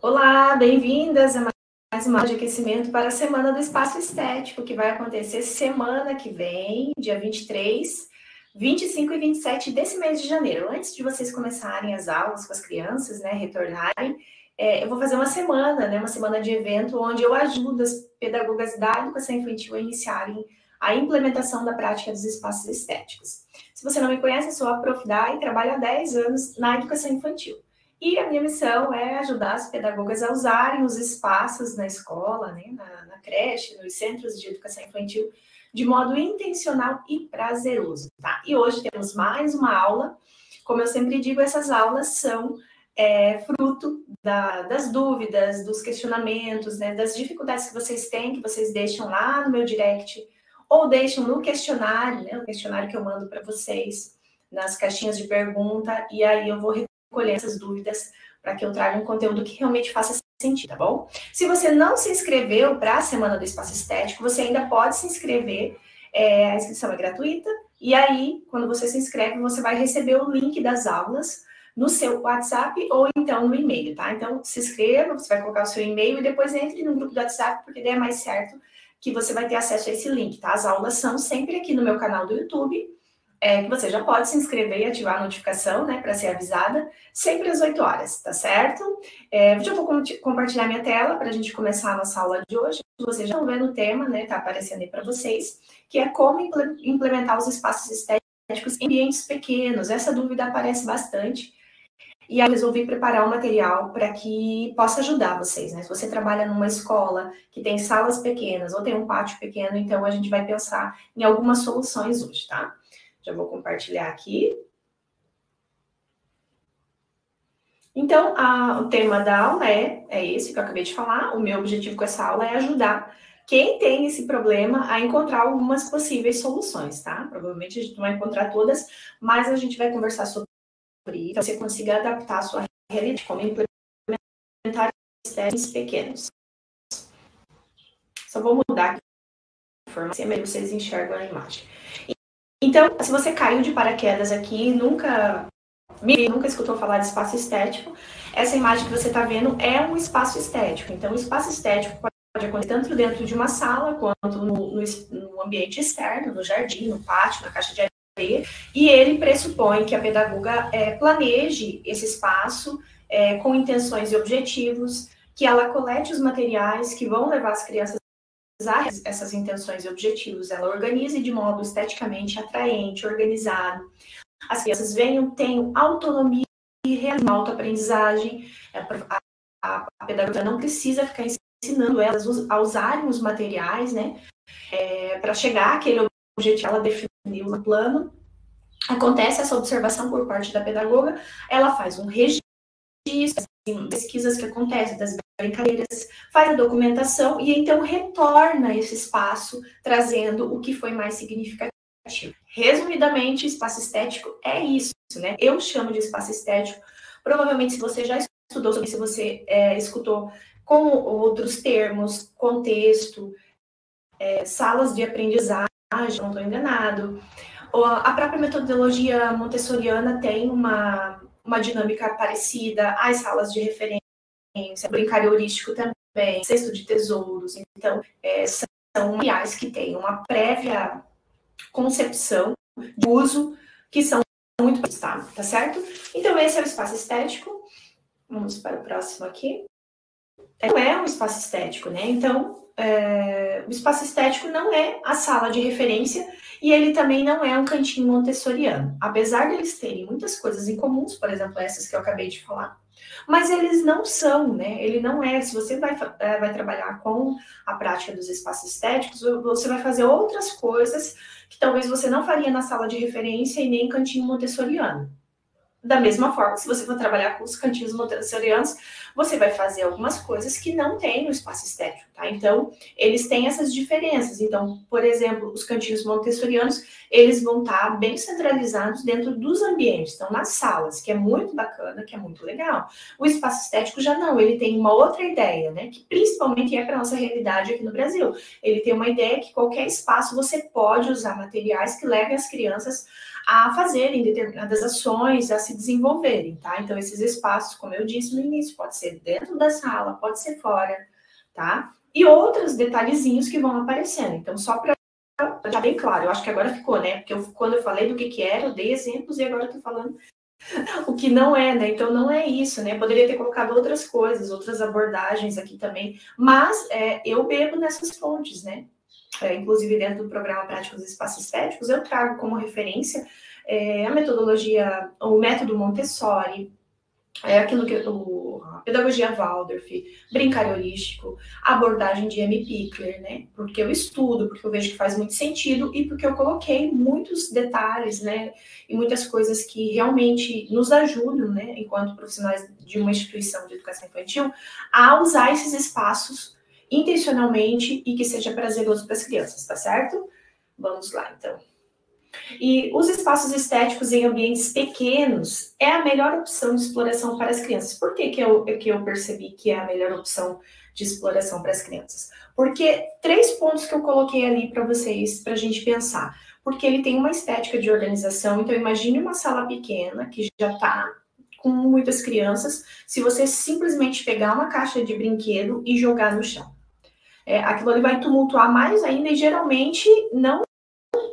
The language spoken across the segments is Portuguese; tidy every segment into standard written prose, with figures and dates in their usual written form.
Olá, bem-vindas a mais uma aula de aquecimento para a Semana do Espaço Estético, que vai acontecer semana que vem, dia 23, 25 e 27 desse mês de janeiro. Antes de vocês começarem as aulas com as crianças, né, retornarem, eu vou fazer uma semana, né, uma semana de evento, onde eu ajudo as pedagogas da educação infantil a iniciarem a implementação da prática dos espaços estéticos. Se você não me conhece, eu sou a Prof. Dai e trabalho há 10 anos na educação infantil. E a minha missão é ajudar as pedagogas a usarem os espaços na escola, né, na creche, nos centros de educação infantil, de modo intencional e prazeroso, tá? E hoje temos mais uma aula. Como eu sempre digo, essas aulas são fruto das dúvidas, dos questionamentos, né, das dificuldades que vocês têm, que vocês deixam lá no meu direct, ou deixam no questionário, né, o questionário que eu mando para vocês, nas caixinhas de pergunta, e aí eu vou recolher essas dúvidas para que eu traga um conteúdo que realmente faça sentido, tá bom? Se você não se inscreveu para a Semana do Espaço Estético, você ainda pode se inscrever, a inscrição é gratuita, e aí, quando você se inscreve, você vai receber o link das aulas no seu WhatsApp ou então no e-mail, tá? Então, se inscreva, você vai colocar o seu e-mail e depois entre no grupo do WhatsApp, porque daí é mais certo que você vai ter acesso a esse link, tá? As aulas são sempre aqui no meu canal do YouTube, que você já pode se inscrever e ativar a notificação, né, para ser avisada, sempre às 8 horas, tá certo? Já vou compartilhar minha tela para a gente começar a nossa aula de hoje. Vocês já estão vendo o tema, né, tá aparecendo aí para vocês, que é como implementar os espaços estéticos em ambientes pequenos. Essa dúvida aparece bastante. E aí eu resolvi preparar um material para que possa ajudar vocês, né? Se você trabalha numa escola que tem salas pequenas ou tem um pátio pequeno, então a gente vai pensar em algumas soluções hoje, tá? Já vou compartilhar aqui. Então, o tema da aula é esse que eu acabei de falar. O meu objetivo com essa aula é ajudar quem tem esse problema a encontrar algumas possíveis soluções, tá? Provavelmente a gente não vai encontrar todas, mas a gente vai conversar sobre isso, para você consiga adaptar a sua realidade, como implementar testes pequenos. Só vou mudar aqui a informação, aí vocês enxergam a imagem. Então, se você caiu de paraquedas aqui, nunca escutou falar de espaço estético, essa imagem que você está vendo é um espaço estético. Então, o espaço estético pode acontecer tanto dentro de uma sala, quanto no ambiente externo, no jardim, no pátio, na caixa de areia, e ele pressupõe que a pedagoga planeje esse espaço com intenções e objetivos, que ela colete os materiais que vão levar as crianças a essas intenções e objetivos, ela organize de modo esteticamente atraente, organizado. As crianças tenham autonomia e realizem uma autoaprendizagem. A pedagoga não precisa ficar ensinando elas a usarem os materiais, né, para chegar àquele objetivo que ela definiu no plano. Acontece essa observação por parte da pedagoga, ela faz um registro, pesquisas que acontecem das brincadeiras, faz a documentação e então retorna esse espaço, trazendo o que foi mais significativo. Resumidamente, espaço estético é isso, né? Eu chamo de espaço estético. Provavelmente, se você já estudou sobre, se você escutou com outros termos, contexto, salas de aprendizagem, não estou enganado. A própria metodologia montessoriana tem uma dinâmica parecida, as salas de referência, brincar heurístico também, cesto de tesouros. Então, são materiais que têm uma prévia concepção de uso que são muito tá certo? Então, esse é o espaço estético. Vamos para o próximo aqui. Não é um espaço estético, né? Então, o espaço estético não é a sala de referência e ele também não é um cantinho montessoriano. Apesar de eles terem muitas coisas em comuns, por exemplo, essas que eu acabei de falar, mas eles não são, né? Ele não é. Se você vai trabalhar com a prática dos espaços estéticos, você vai fazer outras coisas que talvez você não faria na sala de referência e nem em cantinho montessoriano. Da mesma forma, se você for trabalhar com os cantinhos montessorianos, você vai fazer algumas coisas que não tem no espaço estético, tá? Então, eles têm essas diferenças. Então, por exemplo, os cantinhos montessorianos, eles vão estar bem centralizados dentro dos ambientes, então nas salas, que é muito bacana, que é muito legal. O espaço estético já não, ele tem uma outra ideia, né? Que principalmente é para nossa realidade aqui no Brasil. Ele tem uma ideia que qualquer espaço você pode usar materiais que levem as crianças a fazerem determinadas ações, a se desenvolverem, tá? Então, esses espaços, como eu disse no início, pode ser dentro da sala, pode ser fora, tá? E outros detalhezinhos que vão aparecendo. Então, só para deixar bem claro, eu acho que agora ficou, né? Porque quando eu falei do que era, eu dei exemplos e agora eu tô falando o que não é, né? Então, não é isso, né? Poderia ter colocado outras coisas, outras abordagens aqui também, mas eu bebo nessas fontes, né? Inclusive dentro do programa Práticos dos Espaços Estéticos, eu trago como referência a metodologia, o método Montessori, aquilo que a pedagogia Waldorf, brincar holístico, a abordagem de M. Pickler, né? Porque eu estudo, porque eu vejo que faz muito sentido e porque eu coloquei muitos detalhes, né? E muitas coisas que realmente nos ajudam, né? Enquanto profissionais de uma instituição de educação infantil, a usar esses espaços intencionalmente e que seja prazeroso para as crianças, tá certo? Vamos lá, então. E os espaços estéticos em ambientes pequenos é a melhor opção de exploração para as crianças. Por que eu percebi que é a melhor opção de exploração para as crianças? Porque 3 pontos que eu coloquei ali para vocês, para a gente pensar. Porque ele tem uma estética de organização, então imagine uma sala pequena que já está com muitas crianças, se você simplesmente pegar uma caixa de brinquedo e jogar no chão. Aquilo ali vai tumultuar mais ainda e geralmente não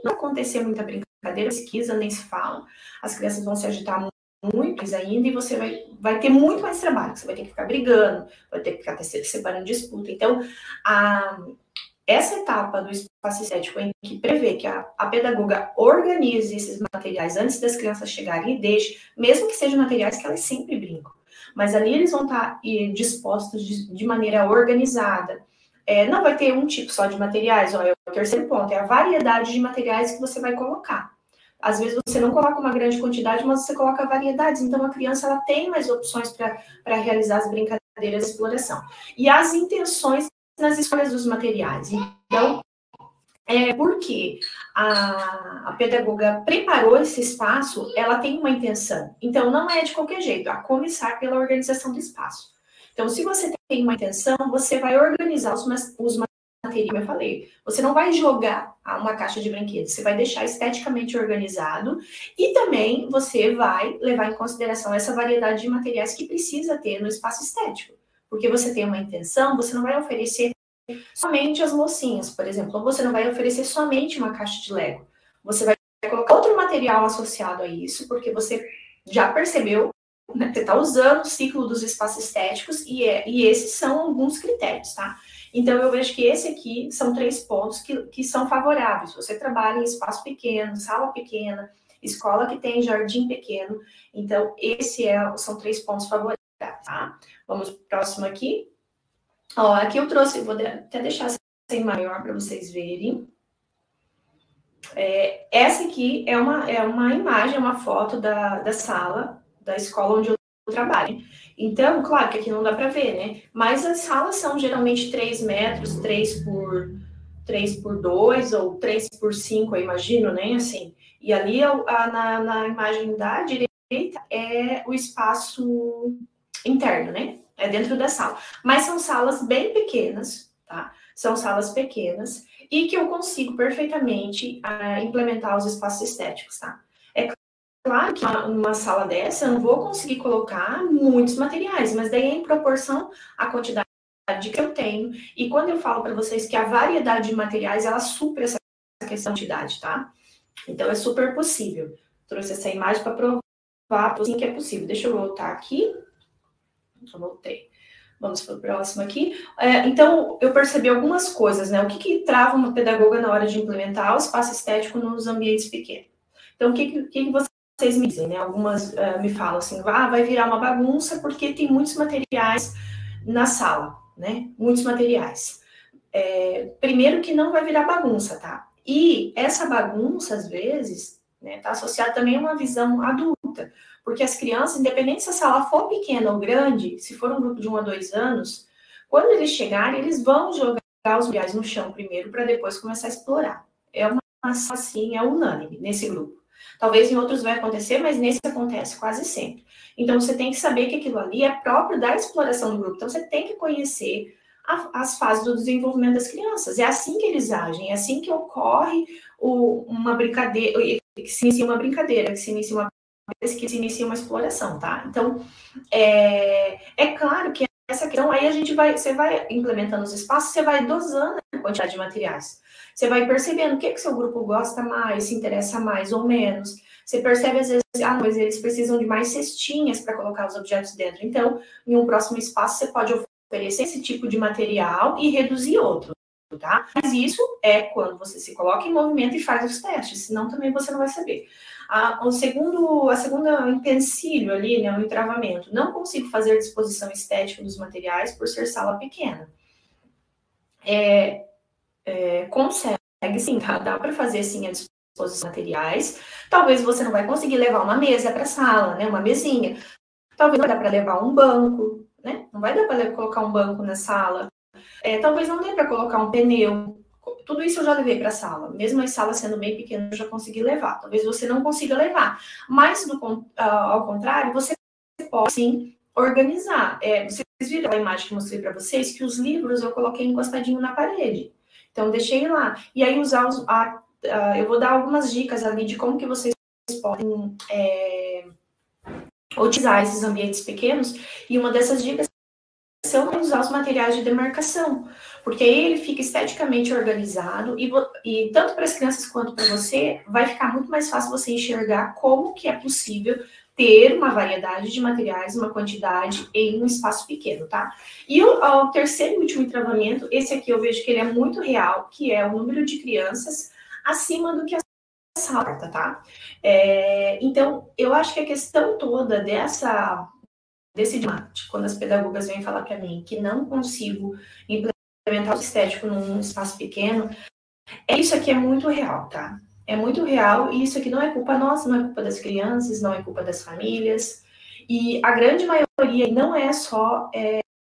acontecer muita brincadeira, pesquisa, nem se fala. As crianças vão se agitar muito mais ainda e você vai ter muito mais trabalho. Você vai ter que ficar brigando, vai ter que ficar separando disputa. Então, essa etapa do espaço estético em que prevê que a pedagoga organize esses materiais antes das crianças chegarem e deixe, mesmo que sejam materiais que elas sempre brincam, mas ali eles vão estar dispostos de maneira organizada. Não vai ter um tipo só de materiais, é o terceiro ponto, é a variedade de materiais que você vai colocar. Às vezes você não coloca uma grande quantidade, mas você coloca variedades, então a criança ela tem mais opções para realizar as brincadeiras de exploração. E as intenções nas escolhas dos materiais. Então, porque a pedagoga preparou esse espaço, ela tem uma intenção. Então, não é de qualquer jeito, a começar pela organização do espaço. Então, se você tem uma intenção, você vai organizar os materiais, como eu falei. Você não vai jogar uma caixa de brinquedos, você vai deixar esteticamente organizado e também você vai levar em consideração essa variedade de materiais que precisa ter no espaço estético. Porque você tem uma intenção, você não vai oferecer somente as loucinhas, por exemplo, ou você não vai oferecer somente uma caixa de Lego. Você vai colocar outro material associado a isso, porque você já percebeu, né, você está usando o ciclo dos espaços estéticos e esses são alguns critérios, tá? Então, eu vejo que esse aqui são 3 pontos que são favoráveis. Você trabalha em espaço pequeno, sala pequena, escola que tem jardim pequeno. Então, são 3 pontos favoráveis, tá? Vamos pro próximo aqui. Aqui eu trouxe, vou até deixar sem maior para vocês verem. Essa aqui é uma imagem, uma foto da sala, da escola onde eu trabalho. Então, claro que aqui não dá para ver, né? Mas as salas são geralmente 3 metros, 3 por 2 ou 3 por 5, eu imagino, né? Assim. E ali, na imagem da direita, é o espaço interno, né? É dentro da sala. Mas são salas bem pequenas, tá? São salas pequenas e que eu consigo perfeitamente implementar os espaços estéticos, tá? É claro que numa sala dessa eu não vou conseguir colocar muitos materiais, mas daí é em proporção à quantidade que eu tenho. E quando eu falo para vocês que a variedade de materiais, ela supera essa questão de idade, tá? Então, é super possível. Trouxe essa imagem para provar sim que é possível. Deixa eu voltar aqui. Já voltei. Vamos para o próximo aqui. Então, eu percebi algumas coisas, né? O que trava uma pedagoga na hora de implementar o espaço estético nos ambientes pequenos? Então, o que vocês me dizem, né? Algumas me falam assim, vai virar uma bagunça porque tem muitos materiais na sala, né? Muitos materiais. Primeiro que não vai virar bagunça, tá? E essa bagunça, às vezes, né, tá associada também a uma visão adulta. Porque as crianças, independente se a sala for pequena ou grande, se for um grupo de 1 a 2 anos, quando eles chegarem, eles vão jogar os materiais no chão primeiro, para depois começar a explorar. É uma assim, é unânime nesse grupo. Talvez em outros vai acontecer, mas nesse acontece quase sempre. Então, você tem que saber que aquilo ali é próprio da exploração do grupo. Então, você tem que conhecer as fases do desenvolvimento das crianças. É assim que eles agem, é assim que ocorre uma brincadeira, que se inicia uma brincadeira, que se inicia uma pesquisa, que se inicia uma exploração, tá? Então, é claro que essa questão, aí você vai implementando os espaços, você vai dosando a quantidade de materiais. Você vai percebendo o que seu grupo gosta mais, se interessa mais ou menos. Você percebe, às vezes, mas eles precisam de mais cestinhas para colocar os objetos dentro. Então, em um próximo espaço, você pode oferecer esse tipo de material e reduzir outro, tá? Mas isso é quando você se coloca em movimento e faz os testes, senão também você não vai saber. A segunda empecilho ali, né, o entravamento. Não consigo fazer disposição estética dos materiais por ser sala pequena. Consegue sim, tá? Dá para fazer sim a disposição dos materiais. Talvez você não vai conseguir levar uma mesa para a sala, né, uma mesinha. Talvez não vai dar para levar um banco, né? Não vai dar para colocar um banco na sala. Talvez não dê para colocar um pneu. Tudo isso eu já levei para a sala. Mesmo as salas sendo bem pequenas, eu já consegui levar. Talvez você não consiga levar. Mas, ao contrário, você pode, sim, organizar. Vocês viram a imagem que eu mostrei para vocês? Que os livros eu coloquei encostadinho na parede. Então, deixei lá. E aí, eu vou dar algumas dicas ali de como que vocês podem utilizar esses ambientes pequenos. E uma dessas dicas é usar os materiais de demarcação, porque aí ele fica esteticamente organizado e tanto para as crianças quanto para você, vai ficar muito mais fácil você enxergar como que é possível ter uma variedade de materiais, uma quantidade em um espaço pequeno, tá? E o terceiro e último entravamento, esse aqui eu vejo que ele é muito real, que é o número de crianças acima do que a sala, tá? Então, eu acho que a questão toda desse debate, quando as pedagogas vêm falar para mim que não consigo implementar o estético num espaço pequeno, isso aqui é muito real, tá? É muito real e isso aqui não é culpa nossa, não é culpa das crianças, não é culpa das famílias. E a grande maioria não é só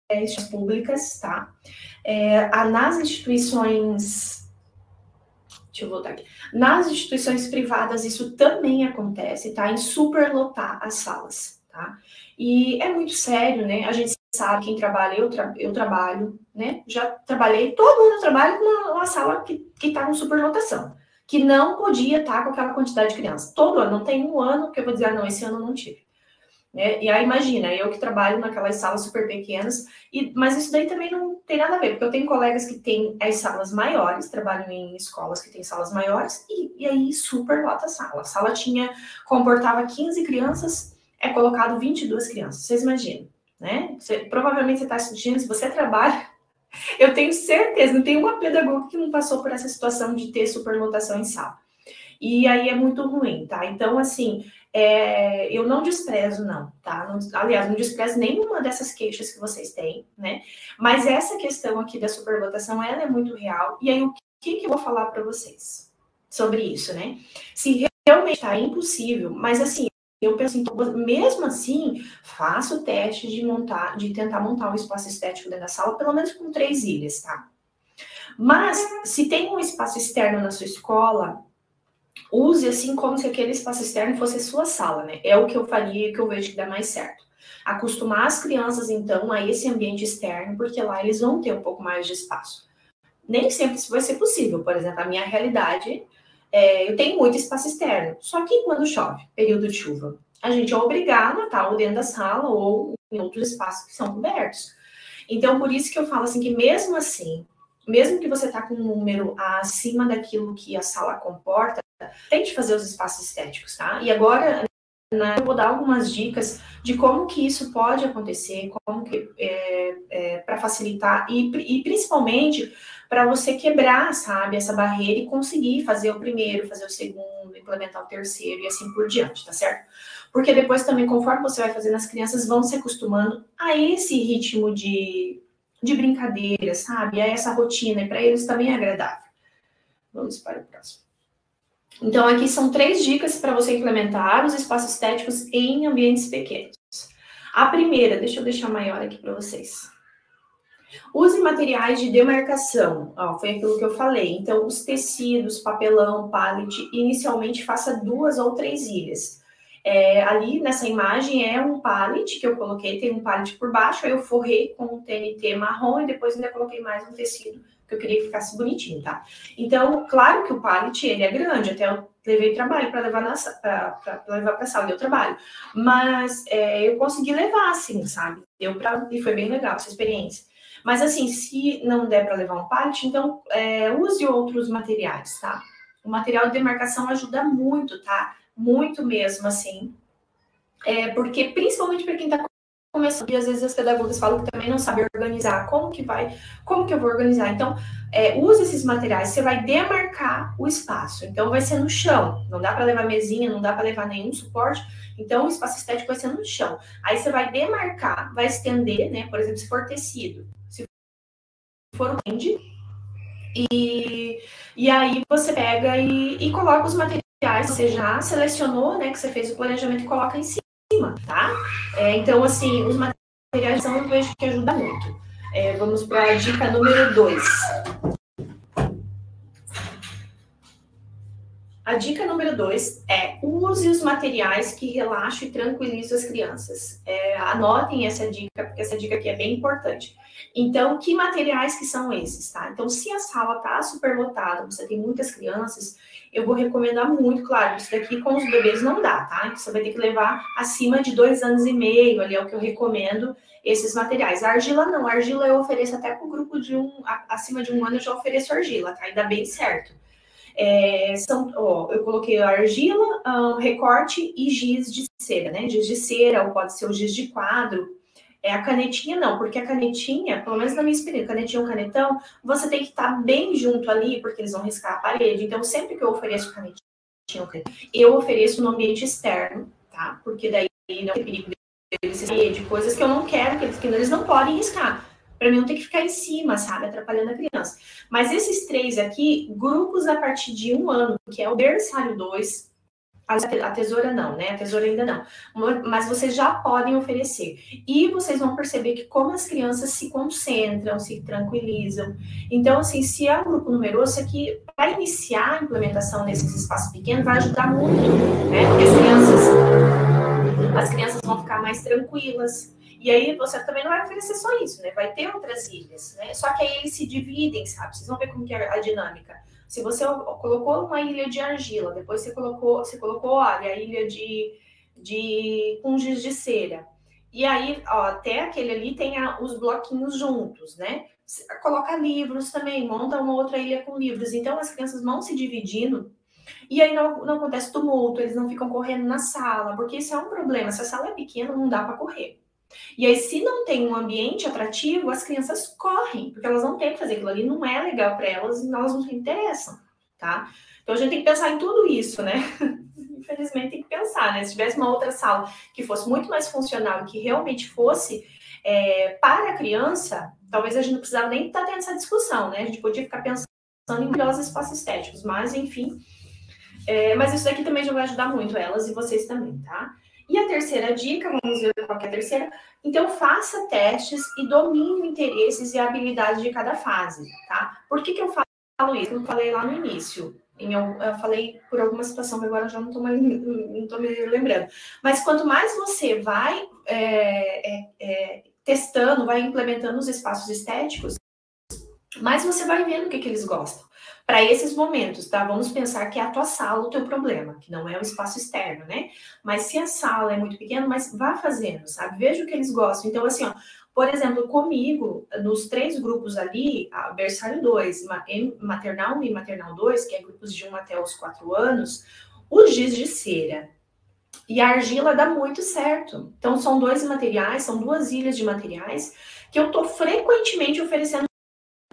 instituições públicas, tá? Nas instituições... Deixa eu voltar aqui. Nas instituições privadas, isso também acontece, tá? Em superlotar as salas, tá? E é muito sério, né? A gente sabe, quem trabalha, eu trabalho, né? Já trabalhei, todo mundo trabalha numa sala que tá com superlotação, que não podia estar com aquela quantidade de crianças. Todo ano, não tem um ano que eu vou dizer, não, esse ano eu não tive. E aí, imagina, eu que trabalho naquelas salas super pequenas, mas isso daí também não tem nada a ver, porque eu tenho colegas que têm as salas maiores, trabalham em escolas que têm salas maiores, e aí super lota a sala. A sala comportava 15 crianças, é colocado 22 crianças, vocês imaginam, né? Provavelmente você está assistindo, se você trabalha, eu tenho certeza, não tem uma pedagoga que não passou por essa situação de ter superlotação em sala. E aí é muito ruim, tá? Então, assim, eu não desprezo, não, tá? Aliás, não desprezo nenhuma dessas queixas que vocês têm, né? Mas essa questão aqui da superlotação, ela é muito real. E aí, o que eu vou falar para vocês sobre isso, né? Se realmente tá impossível, mas assim, eu penso em, mesmo assim, faça o teste de tentar montar um espaço estético dentro da sala, pelo menos com 3 ilhas, tá? Mas, se tem um espaço externo na sua escola, use assim como se aquele espaço externo fosse sua sala, né? É o que eu faria e que eu vejo que dá mais certo. Acostumar as crianças, então, a esse ambiente externo, porque lá eles vão ter um pouco mais de espaço. Nem sempre isso vai ser possível. Por exemplo, a minha realidade, eu tenho muito espaço externo. Só que quando chove, período de chuva, a gente é obrigado a estar ou dentro da sala ou em outros espaços que são cobertos. Então, por isso que eu falo assim, que mesmo assim, mesmo que você está com um número acima daquilo que a sala comporta, tente fazer os espaços estéticos, tá? E agora, eu vou dar algumas dicas de como que isso pode acontecer, como que para facilitar e principalmente para você quebrar, sabe, essa barreira e conseguir fazer o primeiro, fazer o segundo, implementar o terceiro e assim por diante, tá certo? Porque depois também, conforme você vai fazendo, as crianças vão se acostumando a esse ritmo de brincadeira, sabe? A essa rotina, e para eles também é agradável. Vamos para o próximo. Então, aqui são 3 dicas para você implementar os espaços estéticos em ambientes pequenos. A primeira, deixa eu deixar maior aqui para vocês. Use materiais de demarcação. Foi aquilo que eu falei. Então, os tecidos, papelão, pallet, inicialmente faça 2 ou 3 ilhas. Ali nessa imagem é um pallet que eu coloquei, tem um pallet por baixo, aí eu forrei com um TNT marrom e depois ainda coloquei mais um tecido porque eu queria que ficasse bonitinho, tá? Então, claro que o pallet, ele é grande, até eu levei trabalho para levar para a sala, deu trabalho. Mas eu consegui levar, assim, sabe? E foi bem legal essa experiência. Mas, assim, se não der para levar um pallet, então use outros materiais, tá? O material de demarcação ajuda muito, tá? Muito mesmo, assim. Porque, principalmente para quem está começando, e às vezes as pedagogas falam que também não sabem organizar. Como que eu vou organizar? Então, use esses materiais, você vai demarcar o espaço. Então, vai ser no chão. Não dá para levar mesinha, não dá para levar nenhum suporte. Então, o espaço estético vai ser no chão. Aí você vai demarcar, vai estender, né? Por exemplo, se for tecido, se for um blend, e aí você pega e coloca os materiais que você já selecionou, né? Que você fez o planejamento e coloca em cima, tá? Então, assim, os materiais eu vejo que ajuda muito. Vamos para a dica número 2. A dica número 2 é use os materiais que relaxam e tranquilizam as crianças. Anotem essa dica, porque essa dica aqui é bem importante. Então, que materiais que são esses, tá? Então, se a sala tá superlotada, você tem muitas crianças, eu vou recomendar muito, claro, isso daqui com os bebês não dá, tá? Você vai ter que levar acima de 2 anos e meio, ali é o que eu recomendo, esses materiais. A argila não, a argila eu ofereço até para o grupo acima de 1 ano, eu já ofereço argila, tá? E dá bem certo. Eu coloquei argila, recorte e giz de cera, né? Giz de cera, ou pode ser o giz de quadro. A canetinha não, porque a canetinha, pelo menos na minha experiência, canetinha ou canetão, você tem que estar bem junto ali, porque eles vão riscar a parede. Então, sempre que eu ofereço canetinha ou canetão, eu ofereço no ambiente externo, tá? Porque daí não tem perigo deles de coisas que eu não quero, que eles não podem riscar. Para mim não tem que ficar em cima, sabe? Atrapalhando a criança. Mas esses 3 aqui, grupos a partir de 1 ano, que é o berçário 2, a tesoura não, né? A tesoura ainda não. Mas vocês já podem oferecer. E vocês vão perceber que como as crianças se concentram, se tranquilizam. Então, assim, se é um grupo numeroso, isso aqui, para iniciar a implementação nesses espaços pequenos, vai ajudar muito, né? Porque as crianças vão ficar mais tranquilas. E aí você também não vai oferecer só isso, né? Vai ter outras ilhas, né? Só que aí eles se dividem, sabe? Vocês vão ver como que é a dinâmica. Se você colocou uma ilha de argila, depois você colocou, olha, a ilha com giz de cera. E aí, ó, até aquele ali tem os bloquinhos juntos, né? Coloca livros também, monta uma outra ilha com livros. Então, as crianças vão se dividindo e aí não acontece tumulto, eles não ficam correndo na sala, porque isso é um problema. Se a sala é pequena, não dá para correr. E aí, se não tem um ambiente atrativo, as crianças correm, porque elas não têm que fazer aquilo ali, não é legal para elas e elas não se interessam, tá? Então, a gente tem que pensar em tudo isso, né? Infelizmente, tem que pensar, né? Se tivesse uma outra sala que fosse muito mais funcional e que realmente fosse para a criança, talvez a gente não precisava nem estar tendo essa discussão, né? A gente podia ficar pensando em melhores espaços estéticos, mas, enfim. Mas isso daqui também já vai ajudar muito elas e vocês também, tá? E a terceira dica, vamos ver qual que é a terceira. Então, faça testes e domine interesses e habilidades de cada fase, tá? Por que eu falo isso? Eu falei lá no início. Eu falei por alguma situação, mas agora eu já não estou me lembrando. Mas quanto mais você vai testando, vai implementando os espaços estéticos, mais você vai vendo o que eles gostam. Para esses momentos, tá? Vamos pensar que é a tua sala o teu problema, que não é o espaço externo, né? Mas se a sala é muito pequena, mas vá fazendo, sabe? Veja o que eles gostam. Então, assim, ó, por exemplo, comigo, nos 3 grupos ali, a berçário 2, maternal 1 e maternal 2, que é grupos de 1 até os 4 anos, o giz de cera e a argila dá muito certo. Então, são 2 materiais, são 2 ilhas de materiais que eu tô frequentemente oferecendo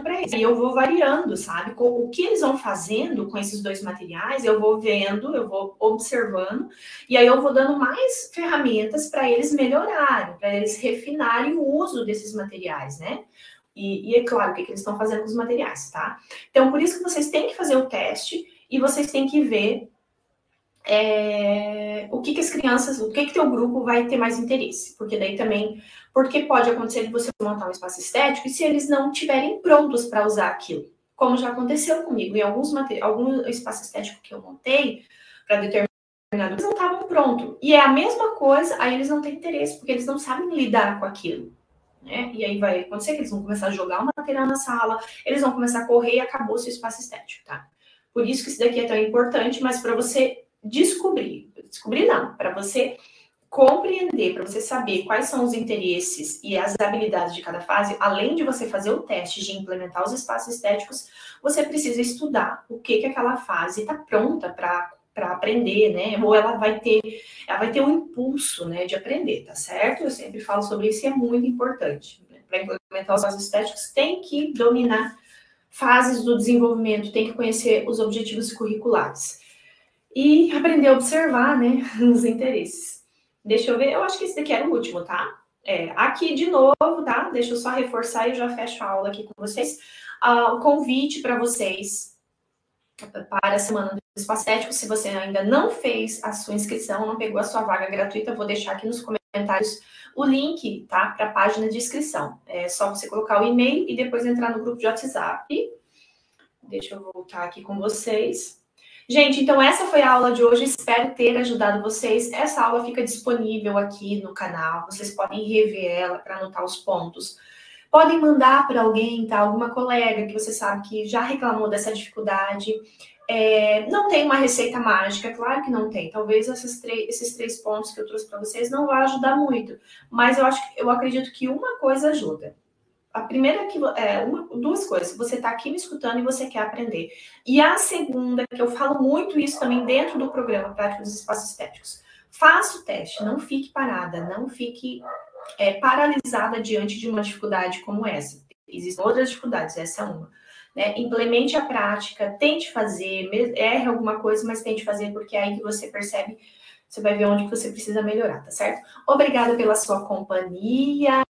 para eles. E eu vou variando, sabe? O que eles vão fazendo com esses 2 materiais, eu vou vendo, eu vou observando, e aí eu vou dando mais ferramentas para eles melhorarem, para eles refinarem o uso desses materiais, né? E é claro, o que eles estão fazendo com os materiais, tá? Então, por isso que vocês têm que fazer o teste e vocês têm que ver o que as crianças, o que teu grupo vai ter mais interesse, porque daí também, porque pode acontecer de você montar um espaço estético e se eles não estiverem prontos para usar aquilo, como já aconteceu comigo, em algum espaço estético que eu montei para determinado, eles não estavam prontos, e é a mesma coisa, aí eles não têm interesse, porque eles não sabem lidar com aquilo, né? E aí vai acontecer que eles vão começar a jogar o material na sala, eles vão começar a correr e acabou o seu espaço estético, tá? Por isso que isso daqui é tão importante, mas para você descobrir não, para você compreender, para você saber quais são os interesses e as habilidades de cada fase, além de você fazer o teste de implementar os espaços estéticos, você precisa estudar o que aquela fase está pronta para aprender, né? Ou ela vai ter um impulso, né, de aprender, tá certo? Eu sempre falo sobre isso e é muito importante. Né? Para implementar os espaços estéticos, tem que dominar fases do desenvolvimento, tem que conhecer os objetivos curriculares e aprender a observar, né, os interesses. Deixa eu ver, eu acho que esse daqui era o último, tá? Aqui de novo, tá? Deixa eu só reforçar e eu já fecho a aula aqui com vocês. O convite para vocês para a Semana do Espaço Estético, se você ainda não fez a sua inscrição, não pegou a sua vaga gratuita, eu vou deixar aqui nos comentários o link, tá? Para a página de inscrição. É só você colocar o e-mail e depois entrar no grupo de WhatsApp. Deixa eu voltar aqui com vocês. Gente, então essa foi a aula de hoje, espero ter ajudado vocês. Essa aula fica disponível aqui no canal, vocês podem rever ela para anotar os pontos. Podem mandar para alguém, tá? Alguma colega que você sabe que já reclamou dessa dificuldade. Não tem uma receita mágica, claro que não tem. Talvez esses três pontos que eu trouxe para vocês não vão ajudar muito, mas eu acredito que uma coisa ajuda. A primeira duas coisas. Você está aqui me escutando e você quer aprender. E a segunda, que eu falo muito isso também dentro do programa Prática dos Espaços Estéticos. Faça o teste, não fique parada, não fique paralisada diante de uma dificuldade como essa. Existem outras dificuldades, essa é uma. Né? Implemente a prática, tente fazer, erre alguma coisa, mas tente fazer, porque é aí que você percebe, você vai ver onde que você precisa melhorar, tá certo? Obrigada pela sua companhia.